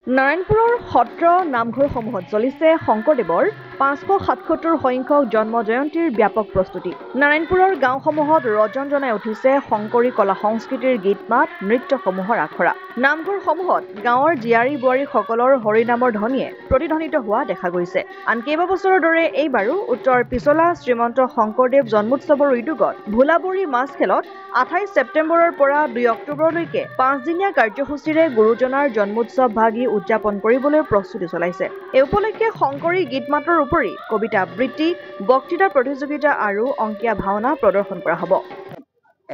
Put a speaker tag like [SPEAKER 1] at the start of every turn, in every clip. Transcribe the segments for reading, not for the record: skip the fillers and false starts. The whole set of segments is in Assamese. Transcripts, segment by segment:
[SPEAKER 1] নাৰায়ণপুৰৰ সত্ৰ নামঘৰসমূহত চলিছে শংকৰদেৱৰ ৫৭৭ সংখ্যক জন্ম জয়ন্তীৰ ব্যাপক প্ৰস্তুতি। নাৰায়ণপুৰৰ গাঁওসমূহত ৰজন জনাই উঠিছে শংকৰী কলা সংস্কৃতিৰ গীত মাত নৃত্যসমূহৰ আখৰা। নামঘৰসমূহত গাঁৱৰ জীয়াৰী বোৱাৰীসকলৰ হৰিনামৰ ধ্বনিয়ে প্ৰতিধ্বনিত হোৱা দেখা গৈছে। আন কেইবাবছৰৰ দৰে এইবাৰো উত্তৰ পিছলা শ্ৰীমন্ত শংকৰদেৱ জন্মোৎসৱৰ উদ্যোগত ভোলাবৰী মাছ খেলত ২৮ ছেপ্টেম্বৰৰ পৰা ২ অক্টোবৰলৈকে ৫দিনীয়া কাৰ্যসূচীৰে গুৰুজনাৰ জন্মোৎসৱ ভাগি উদযাপন কৰিবলৈ প্ৰস্তুতি চলাইছে। এই উপলক্ষে শংকৰী গীত মাতৰ উপৰি কবিতা আবৃত্তি, বক্তৃতা প্ৰতিযোগিতা আৰু অংকীয়া ভাওনা প্ৰদৰ্শন কৰা হ'ব।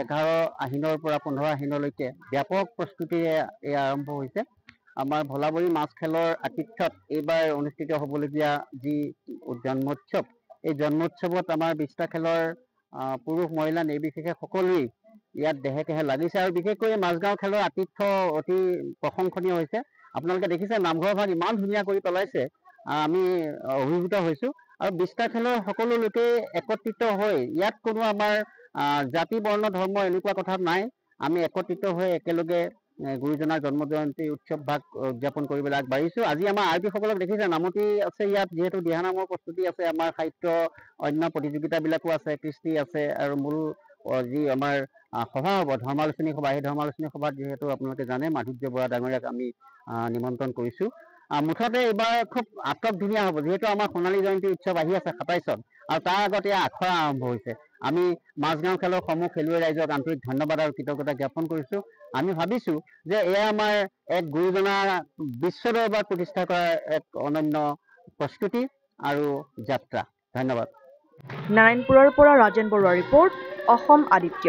[SPEAKER 2] 11 আহিনৰ পৰা 15 আহিনলৈকে ব্যাপক প্ৰস্তুতিৰে আৰম্ভ হৈছে। আমাৰ ভোলাবৰী মাছ খেলৰ আতিথ্যত এইবাৰ অনুষ্ঠিত হ'বলগীয়া যি জন্মোৎসৱ, এই জন্মোৎসৱত আমাৰ 20টা খেলৰ পুৰুষ মহিলা নিৰ্বিশেষে সকলোৱেই ইয়াত দেহে কেহে লাগিছে আৰু বিশেষকৈ মাজগাঁও খেলৰ আতিথ্য অতি প্ৰশংসনীয় হৈছে। আপোনালোকে দেখিছে নামঘৰ ভাগ ইমান ধুনীয়া কৰি পেলাইছে, আমি অভিভূত হৈছোঁ। আৰু 20টা খেলৰ সকলো লোকে একত্ৰিত হৈ ইয়াত কোনো আমাৰ জাতি বৰ্ণ ধৰ্ম এনেকুৱা কথা নাই, আমি একত্ৰিত হৈ একেলগে গুৰুজনাৰ জন্ম জয়ন্তী উৎসৱ ভাগ উদযাপন কৰিবলৈ আগবাঢ়িছোঁ। আজি আমাৰ আৰ্টিসকলক দেখিছে, নামতি আছে ইয়াত, যিহেতু দিহানামৰ প্ৰস্তুতি আছে, আমাৰ সাহিত্য অন্য প্ৰতিযোগিতাবিলাকো আছে, কৃষ্টি আছে আৰু মূল যি আমাৰ সভা হ'ব ধৰ্মালোচনী সভা, সেই ধৰ্মালোচনী সভাত যিহেতু আপোনালোকে জানে মাধুৰ্য বৰা ডাঙৰীয়াক আমি নিমন্ত্ৰণ কৰিছোঁ। মুঠতে এইবাৰ খুব আটক ধুনীয়া হ'ব, যিহেতু আমাৰ সোণালী জয়ন্তী উৎসৱ আহি আছে 27ত আৰু তাৰ আগতে আখৰা আৰম্ভ হৈছে। আমি মাজগাঁও খেলৰ সমূহ খেলুৱৈ ৰাইজক আন্তৰিক ধন্যবাদ আৰু কৃতজ্ঞতা জ্ঞাপন কৰিছোঁ। আমি ভাবিছোঁ যে এয়া আমাৰ এক গুৰুজনাৰ বিশ্ব দৰবাৰ প্ৰতিষ্ঠা কৰাৰ এক অনন্য প্ৰস্তুতি আৰু যাত্ৰা। ধন্যবাদ।
[SPEAKER 1] নাৰায়ণপুৰৰ পৰা ৰাজেন বৰুৱাৰ ৰিপৰ্ট, অসম আদিত্য।